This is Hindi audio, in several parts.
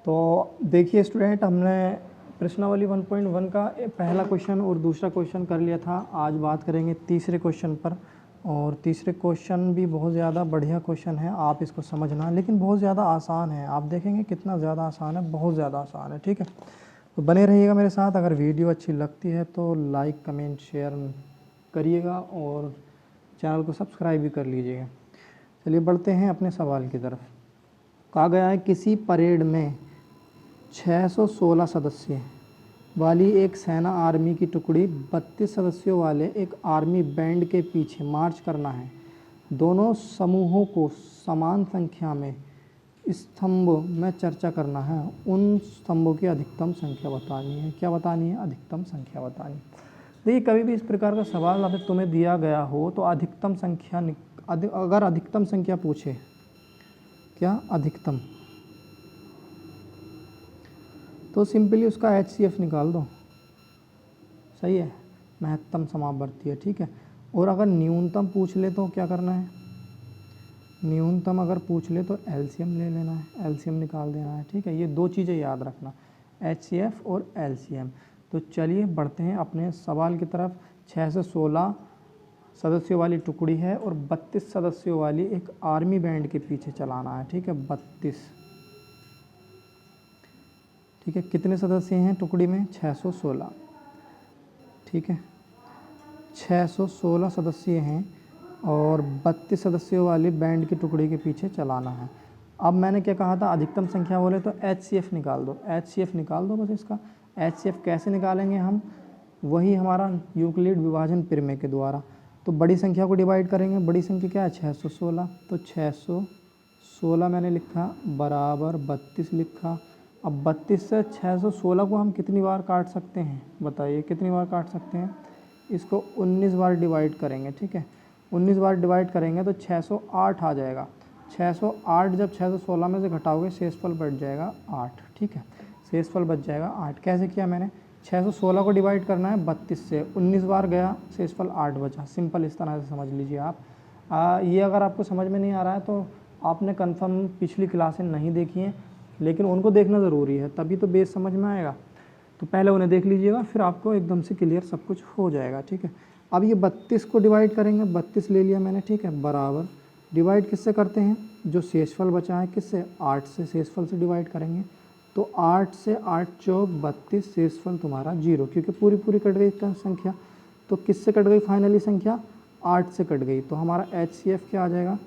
तो देखिए स्टूडेंट, हमने प्रश्नावली 1.1 का पहला क्वेश्चन और दूसरा क्वेश्चन कर लिया था। आज बात करेंगे तीसरे क्वेश्चन पर, और तीसरे क्वेश्चन भी बहुत ज़्यादा बढ़िया क्वेश्चन है, आप इसको समझना, लेकिन बहुत ज़्यादा आसान है। आप देखेंगे कितना ज़्यादा आसान है, बहुत ज़्यादा आसान है। ठीक है, तो बने रहिएगा मेरे साथ। अगर वीडियो अच्छी लगती है तो लाइक कमेंट शेयर करिएगा और चैनल को सब्सक्राइब भी कर लीजिएगा। चलिए बढ़ते हैं अपने सवाल की तरफ। कहा गया है किसी परेड में 616 सदस्य वाली एक सेना आर्मी की टुकड़ी 32 सदस्यों वाले एक आर्मी बैंड के पीछे मार्च करना है। दोनों समूहों को समान संख्या में स्तंभ में चर्चा करना है। उन स्तंभों की अधिकतम संख्या बतानी है। क्या बतानी है? अधिकतम संख्या बतानी। देखिए, कभी भी इस प्रकार का सवाल अगर तुम्हें दिया गया हो तो अधिकतम संख्या अगर अधिकतम संख्या पूछे, क्या अधिकतम, तो सिंपली उसका HCF निकाल दो। सही है, महत्तम समापवर्ती है। ठीक है, और अगर न्यूनतम पूछ ले तो क्या करना है? न्यूनतम अगर पूछ ले तो LCM ले लेना है, LCM निकाल देना है। ठीक है, ये दो चीज़ें याद रखना, HCF और LCM। तो चलिए बढ़ते हैं अपने सवाल की तरफ। 6 से 16 सदस्यों वाली टुकड़ी है और 32 सदस्यों वाली एक आर्मी बैंड के पीछे चलाना है। ठीक है, 32। ठीक है, कितने सदस्य हैं टुकड़ी में? 616। ठीक है, 616 सदस्य हैं और 32 सदस्यों वाली बैंड की टुकड़ी के पीछे चलाना है। अब मैंने क्या कहा था? अधिकतम संख्या बोले तो HCF निकाल दो, HCF निकाल दो बस। इसका HCF कैसे निकालेंगे हम? वही हमारा यूक्लिड विभाजन प्रमेय के द्वारा। तो बड़ी संख्या को डिवाइड करेंगे। बड़ी संख्या क्या है? 616। तो 616 मैंने लिखा बराबर 32 लिखा। अब 32 से 616 को हम कितनी बार काट सकते हैं? बताइए कितनी बार काट सकते हैं? इसको 19 बार डिवाइड करेंगे। ठीक है, 19 बार डिवाइड करेंगे तो 608 आ जाएगा। 608 जब 616 में से घटाओगे शेषफल बच जाएगा 8। ठीक है, शेषफल बच जाएगा 8। कैसे किया मैंने? 616 को डिवाइड करना है 32 से, 19 बार गया, शेषफल 8 बचा। सिंपल इस तरह से समझ लीजिए आप। ये अगर आपको समझ में नहीं आ रहा है तो आपने कन्फर्म पिछली क्लासें नहीं देखी हैं, लेकिन उनको देखना ज़रूरी है, तभी तो बेस समझ में आएगा। तो पहले उन्हें देख लीजिएगा, फिर आपको एकदम से क्लियर सब कुछ हो जाएगा। ठीक है, अब ये 32 को डिवाइड करेंगे। 32 ले लिया मैंने। ठीक है, बराबर डिवाइड किससे करते हैं? जो शेषफल बचा है किससे? 8 से। शेषफल से डिवाइड करेंगे तो 8 से 8 चौक 32, शेषफल तुम्हारा 0, क्योंकि पूरी पूरी कट गई संख्या। तो किससे कट गई फाइनली संख्या? 8 से कट गई। तो हमारा HCF क्या आ जाएगा?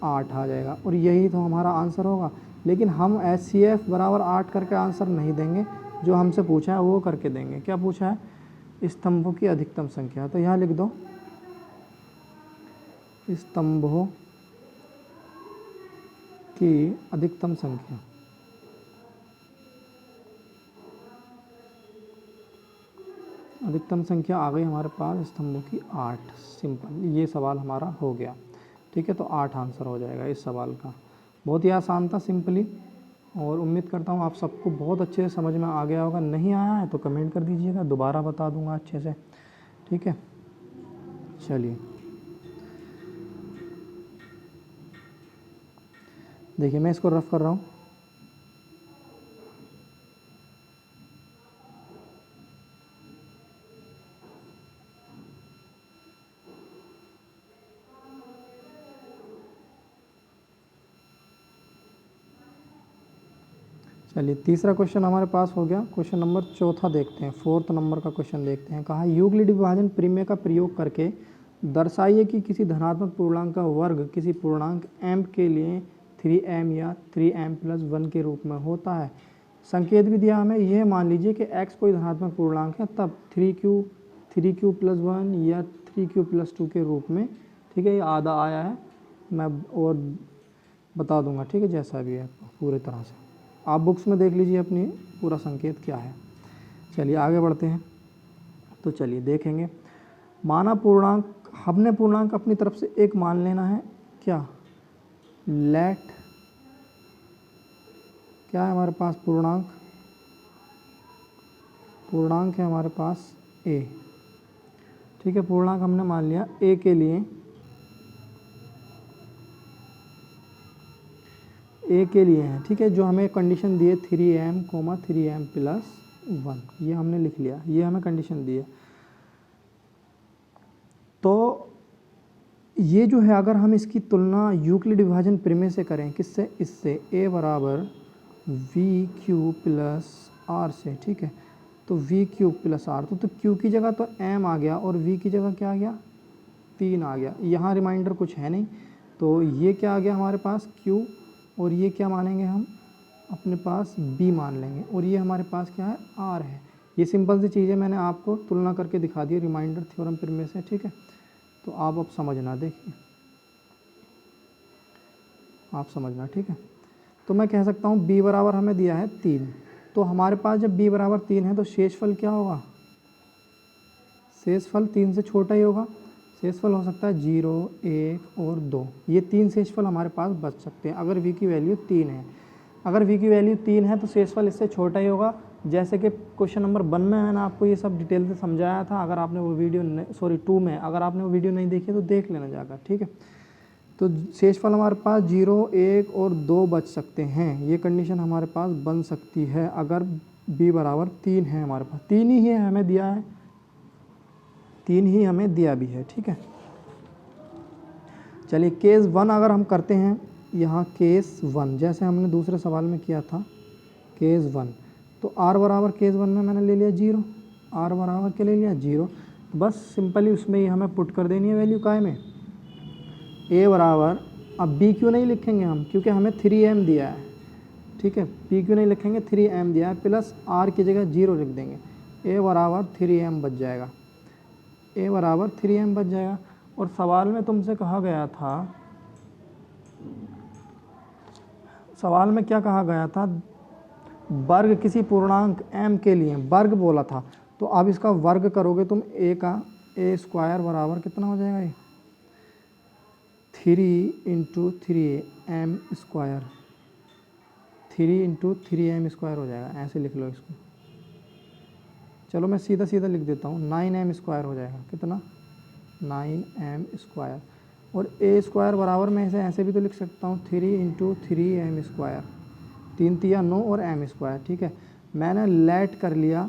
8 आ जाएगा, और यही तो हमारा आंसर होगा। लेकिन हम HCF बराबर 8 करके आंसर नहीं देंगे, जो हमसे पूछा है वो करके देंगे। क्या पूछा है? स्तंभों की अधिकतम संख्या। तो यहाँ लिख दो स्तंभों की अधिकतम संख्या। अधिकतम संख्या आ गई हमारे पास स्तंभों की 8। सिंपल, ये सवाल हमारा हो गया। ठीक है, तो 8 आंसर हो जाएगा इस सवाल का। बहुत ही आसान था, सिंपली, और उम्मीद करता हूँ आप सबको बहुत अच्छे से समझ में आ गया होगा। नहीं आया है तो कमेंट कर दीजिएगा, दोबारा बता दूंगा अच्छे से। ठीक है, चलिए देखिए, मैं इसको रफ कर रहा हूँ। चलिए, तीसरा क्वेश्चन हमारे पास हो गया। क्वेश्चन नंबर चौथा देखते हैं, 4th नंबर का क्वेश्चन देखते हैं। कहा यूक्लिड विभाजन प्रमेय का प्रयोग करके दर्शाइए कि किसी धनात्मक पूर्णांक का वर्ग किसी पूर्णांक m के लिए 3m या 3m+1 के रूप में होता है। संकेत भी दिया हमें। यह मान लीजिए कि x कोई धनात्मक पूर्णांक है, तब 3q+1 या 3q+2 के रूप में। ठीक है, ये आधा आया है, मैं और बता दूंगा। ठीक है, जैसा भी है पूरी तरह से आप बुक्स में देख लीजिए अपनी पूरा संकेत क्या है। चलिए आगे बढ़ते हैं। तो चलिए देखेंगे। माना पूर्णांक, हमने पूर्णांक अपनी तरफ से एक मान लेना है। क्या? लेट, क्या है हमारे पास? पूर्णांक, पूर्णांक है हमारे पास a। ठीक है, पूर्णांक हमने मान लिया a के लिए। ए के लिए हैं, ठीक है, जो हमें कंडीशन दी है 3m 3m प्लस 1, ये हमने लिख लिया, ये हमें कंडीशन दी है। तो ये जो है अगर हम इसकी तुलना यूक्लिड विभाजन प्रमेय से करें, किससे, इससे, a बराबर वी क्यू प्लस आर से, ठीक है, तो वी क्यू प्लस आर, तो क्यू की जगह तो m आ गया और v की जगह क्या आ गया, 3 आ गया। यहाँ रिमाइंडर कुछ है नहीं, तो ये क्या आ गया हमारे पास q, और ये क्या मानेंगे हम अपने पास b मान लेंगे, और ये हमारे पास क्या है r है। ये सिंपल सी चीज़ है, मैंने आपको तुलना करके दिखा दी रिमाइंडर थ्योरम प्रमेय से, ठीक है। तो आप अब समझना, देखिए आप समझना, ठीक है। तो मैं कह सकता हूँ b बराबर हमें दिया है 3, तो हमारे पास जब b बराबर 3 है तो शेषफल क्या होगा, शेषफल 3 से छोटा ही होगा। शेषफल हो सकता है 0, 1 और 2, ये 3 शेषफल हमारे पास बच सकते हैं अगर v की वैल्यू 3 है। अगर v की वैल्यू 3 है तो शेषफल इससे छोटा ही होगा। जैसे कि क्वेश्चन नंबर 1 में मैंने आपको ये सब डिटेल से समझाया था, अगर आपने वो वीडियो 2 में अगर आपने वो वीडियो नहीं देखी तो देख लेना जाकर, ठीक है। तो शेषफल हमारे पास 0, 1 और 2 बच सकते हैं, ये कंडीशन हमारे पास बन सकती है अगर b बराबर 3 है। हमारे पास 3 ही है, हमें दिया है 3 ही हमें दिया भी है, ठीक है। चलिए केस 1 अगर हम करते हैं, यहाँ केस 1 जैसे हमने दूसरे सवाल में किया था, केस 1, तो r बराबर केस 1 में मैंने ले लिया 0, r बराबर के ले लिया 0, बस सिंपली उसमें ही हमें पुट कर देनी है वैल्यू काय में, a बराबर, अब b क्यों नहीं लिखेंगे हम, क्योंकि हमें 3m दिया है, ठीक है, p क्यों नहीं लिखेंगे, 3m दिया है, प्लस r की जगह 0 लिख देंगे, a बराबर 3m बच जाएगा, a बराबर 3m बच जाएगा। और सवाल में तुमसे कहा गया था, सवाल में क्या कहा गया था, वर्ग किसी पूर्णांक m के लिए वर्ग बोला था, तो अब इसका वर्ग करोगे तुम a का, a स्क्वायर बराबर कितना हो जाएगा, ये 3 × 3m स्क्वायर, 3 × 3m स्क्वायर हो जाएगा, ऐसे लिख लो इसको। चलो मैं सीधा सीधा लिख देता हूँ, 9m स्क्वायर हो जाएगा, कितना, 9m स्क्वायर। और a स्क्वायर बराबर में इसे ऐसे भी तो लिख सकता हूँ 3 × 3m स्क्वायर, 3 तिया 9 और m स्क्वायर, ठीक है। मैंने लेट कर लिया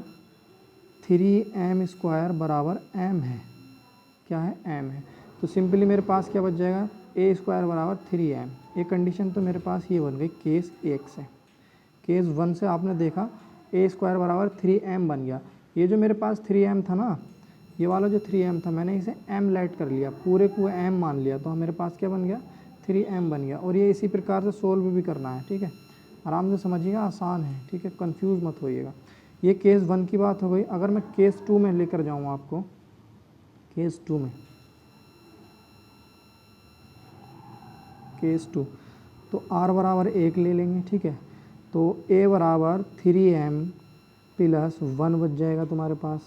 3m स्क्वायर बराबर m है, क्या है, m है, तो सिंपली मेरे पास क्या बच जाएगा, a स्क्वायर बराबर 3m। ये कंडीशन तो मेरे पास ये बन गई केस 1 से। केस 1 से आपने देखा a स्क्वायर बराबर 3m बन गया। ये जो मेरे पास 3m था ना, ये वाला जो 3m था, मैंने इसे m लेट कर लिया, पूरे को m मान लिया, तो मेरे पास क्या बन गया, 3m बन गया। और ये इसी प्रकार से सोल्व भी करना है, ठीक है, आराम से समझिएगा, आसान है, ठीक है, कंफ्यूज मत होइएगा। ये केस 1 की बात हो गई। अगर मैं केस 2 में लेकर जाऊँ आपको, केस 2 में, केस 2, तो r बराबर 1 ले लेंगे, ठीक है, तो a बराबर 3m प्लस 1 बच जाएगा तुम्हारे पास,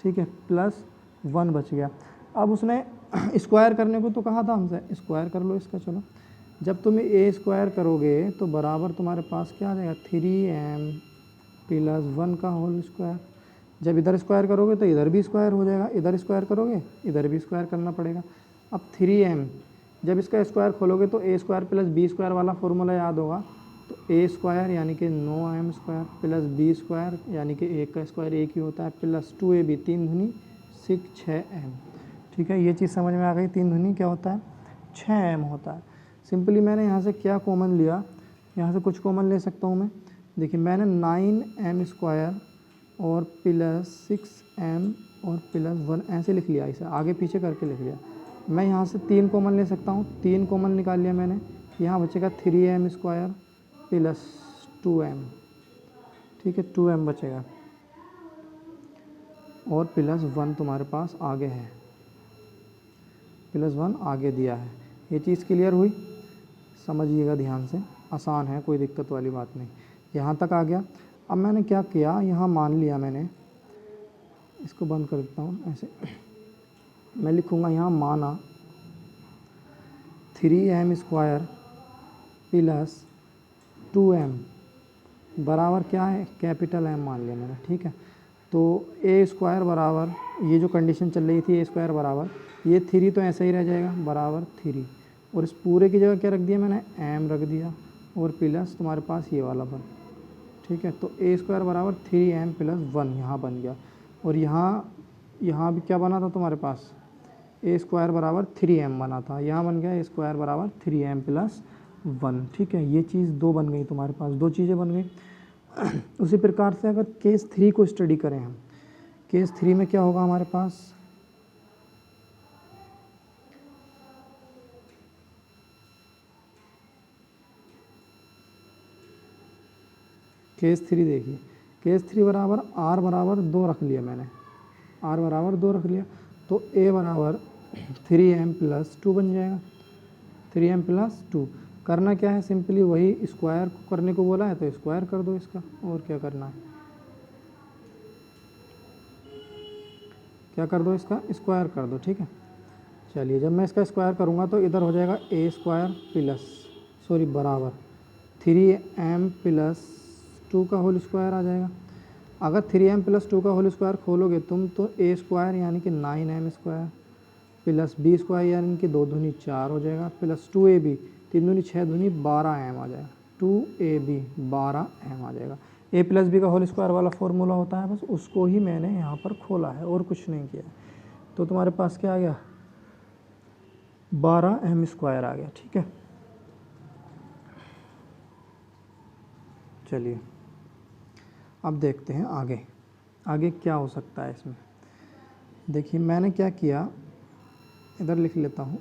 ठीक है, प्लस 1 बच गया। अब उसने स्क्वायर करने को तो कहा था हमसे, स्क्वायर कर लो इसका। चलो जब तुम a स्क्वायर करोगे तो बराबर तुम्हारे पास क्या आ जाएगा, 3m प्लस 1 का होल स्क्वायर। जब इधर स्क्वायर करोगे तो इधर भी स्क्वायर हो जाएगा, इधर स्क्वायर करोगे इधर भी स्क्वायर करना पड़ेगा। अब 3m, जब इसका स्क्वायर खोलोगे तो a square plus b square वाला फॉर्मूला याद होगा, तो a स्क्वायर यानी कि 9m square plus b square यानी कि 1 का स्क्वायर 1 ही होता है, प्लस 2ab 3 दूनी 6m, ठीक है। ये चीज़ समझ में आ गई, 3 दूनी क्या होता है, 6m होता है। सिंपली मैंने यहाँ से क्या कॉमन लिया, यहाँ से कुछ कॉमन ले सकता हूँ मैं, देखिए मैंने 9m स्क्वायर और प्लस 6m और प्लस 1 ऐसे लिख लिया, इसे आगे पीछे करके लिख लिया। मैं यहाँ से 3 कॉमन ले सकता हूँ, 3 कॉमन निकाल लिया मैंने, यहाँ बचेगा 3m स्क्वायर प्लस 2m, ठीक है, 2m बचेगा और प्लस 1 तुम्हारे पास आगे है, प्लस 1 आगे दिया है। ये चीज़ क्लियर हुई, समझिएगा ध्यान से, आसान है, कोई दिक्कत वाली बात नहीं। यहाँ तक आ गया। अब मैंने क्या किया, यहाँ मान लिया मैंने, इसको बंद कर देता हूँ, ऐसे मैं लिखूँगा यहाँ माना 3m स्क्वायर प्लस 2m बराबर क्या है, कैपिटल M मान लिया मैंने, ठीक है। तो a स्क्वायर बराबर, ये जो कंडीशन चल रही थी a स्क्वायर बराबर, ये 3 तो ऐसे ही रह जाएगा बराबर 3, और इस पूरे की जगह क्या रख दिया मैंने, m रख दिया, और प्लस तुम्हारे पास ये वाला 1, ठीक है। तो ए स्क्वायर बराबर 3m + 1 यहाँ बन गया। और यहाँ भी क्या बना था तुम्हारे पास, ए स्क्वायर बराबर 3m बना था, यहाँ बन गया ए स्क्वायर बराबर 3m + 1, ठीक है। ये चीज़ 2 बन गई तुम्हारे पास, 2 चीज़ें बन गई। उसी प्रकार से अगर केस 3 को स्टडी करें हम, केस 3 में क्या होगा हमारे पास, केस 3 देखिए, केस 3 बराबर r बराबर 2 रख लिया मैंने, r बराबर 2 रख लिया, तो a बराबर 3m + 2 बन जाएगा। 3m + 2 करना क्या है, सिंपली वही स्क्वायर करने को बोला है तो स्क्वायर कर दो इसका, और क्या करना है, क्या कर दो, इसका स्क्वायर कर दो, ठीक है। चलिए जब मैं इसका स्क्वायर करूँगा तो इधर हो जाएगा ए स्क्वायर बराबर 3m + 2 का होल स्क्वायर आ जाएगा। अगर 3m + 2 का होल स्क्वायर खोलोगे तुम तो ए स्क्वायर यानी कि 9m square plus B square यानी कि 2 दूनी 4 हो जाएगा, प्लस 2ab 3 दूनी 6 दूनी 12m आ जाएगा, 2ab 12m आ जाएगा। a + b का होल स्क्वायर वाला फॉर्मूला होता है, बस उसको ही मैंने यहाँ पर खोला है और कुछ नहीं किया। तो तुम्हारे पास क्या आ गया, 12m स्क्वायर आ गया, ठीक है। चलिए अब देखते हैं आगे, आगे क्या हो सकता है इसमें। देखिए मैंने क्या किया, इधर लिख लेता हूँ,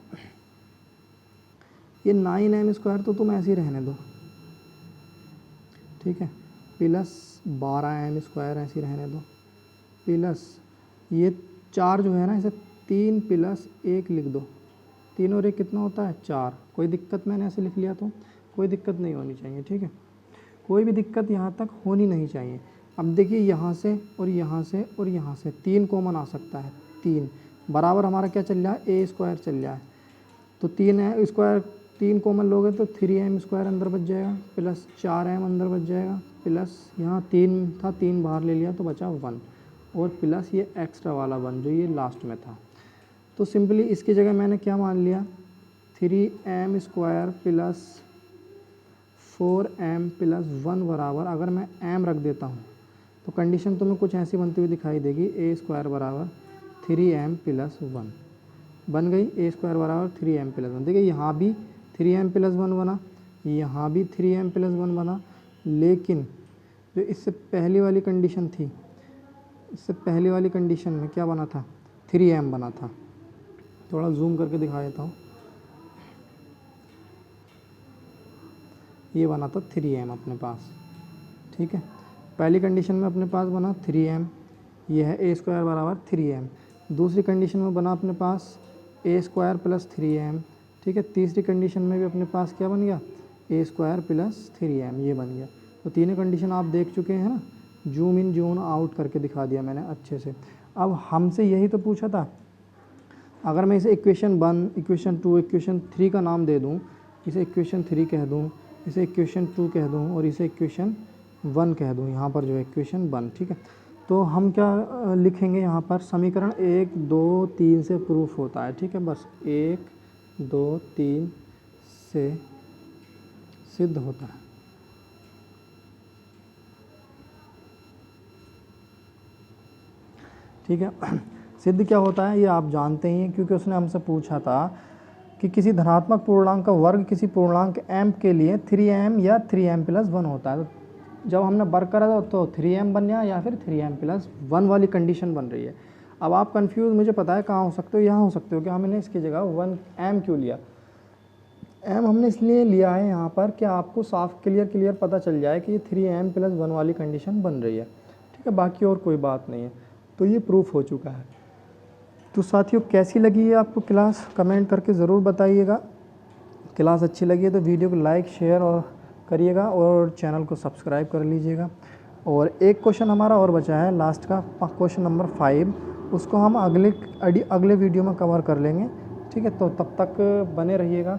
ये 9m स्क्वायर तो तुम ऐसे ही रहने दो, ठीक है, प्लस 12m स्क्वायर ऐसे ही रहने दो, प्लस ये 4 जो है ना, इसे 3 + 1 लिख दो, 3 और 1 कितना होता है 4। कोई दिक्कत, मैंने ऐसे लिख लिया तो कोई दिक्कत नहीं होनी चाहिए, ठीक है, कोई भी दिक्कत यहाँ तक होनी नहीं चाहिए। अब देखिए यहाँ से और यहाँ से और यहाँ से 3 कॉमन आ सकता है, 3 बराबर हमारा क्या चल रहा है, ए स्क्वायर चल रहा है, तो 3 है स्क्वायर, 3 कॉमन लोगे तो 3m स्क्वायर अंदर बच जाएगा, प्लस 4m अंदर बच जाएगा, प्लस यहाँ 3 था, 3 बाहर ले लिया तो बचा 1, और प्लस ये एक्स्ट्रा वाला 1 जो ये लास्ट में था। तो सिंपली इसकी जगह मैंने क्या मान लिया, 3m स्क्वायर प्लस 4m + 1 बराबर, अगर मैं m रख देता हूँ तो कंडीशन तुम्हें कुछ ऐसी बनती हुई दिखाई देगी, ए स्क्वायर बराबर 3m + 1 बन गई, ए स्क्वायर बराबर 3m + 1। देखिए यहाँ भी 3m + 1 बना, यहाँ भी 3m + 1 बना, लेकिन जो इससे पहली वाली कंडीशन थी, इससे पहली वाली कंडीशन में क्या बना था, 3m बना था। थोड़ा जूम करके दिखा देता हूँ, ये बना था 3m अपने पास, ठीक है। पहली कंडीशन में अपने पास बना 3m, ये है ए स्क्वायर बराबर 3m। दूसरी कंडीशन में बना अपने पास ए स्क्वायर प्लस 3m, ठीक है। तीसरी कंडीशन में भी अपने पास क्या बन गया, ए स्क्वायर प्लस 3m, ये बन गया। तो तीनों कंडीशन आप देख चुके हैं ना, जूम इन जूम आउट करके दिखा दिया मैंने अच्छे से। अब हमसे यही तो पूछा था, अगर मैं इसे इक्वेशन 1, इक्वेशन 2, इक्वेशन 3 का नाम दे दूँ, इसे इक्वेशन 3 कह दूँ, इसे इक्वेशन 2 कह दूँ और इसे इक्वेशन 1 कह दूँ, यहाँ पर जो है इक्वेशन 1, ठीक है। तो हम क्या लिखेंगे यहाँ पर, समीकरण 1, 2, 3 से प्रूफ होता है, ठीक है, बस 1, 2, 3 से सिद्ध होता है। ठीक है, सिद्ध क्या होता है ये आप जानते ही हैं, क्योंकि उसने हमसे पूछा था कि किसी धनात्मक पूर्णांक का वर्ग किसी पूर्णांक m के लिए 3m या 3m + 1 होता है। तो जब हमने वर्ग करा था तो 3m बन गया या फिर 3m + 1 वाली कंडीशन बन रही है। अब आप कंफ्यूज, मुझे पता है कहाँ हो सकते हो, यहाँ हो सकते हो कि हमने इसकी जगह 1m क्यों लिया। m हमने इसलिए लिया है यहाँ पर कि आपको साफ क्लियर पता चल जाए कि ये 3m + 1 वाली कंडीशन बन रही है, ठीक है, बाकी और कोई बात नहीं है। तो ये प्रूफ हो चुका है। तो साथियों कैसी लगी है आपको क्लास, कमेंट करके ज़रूर बताइएगा। क्लास अच्छी लगी है तो वीडियो को लाइक शेयर और करिएगा और चैनल को सब्सक्राइब कर लीजिएगा। और एक क्वेश्चन हमारा और बचा है लास्ट का, क्वेश्चन नंबर 5, उसको हम अगले वीडियो में कवर कर लेंगे, ठीक है। तो तब तक बने रहिएगा।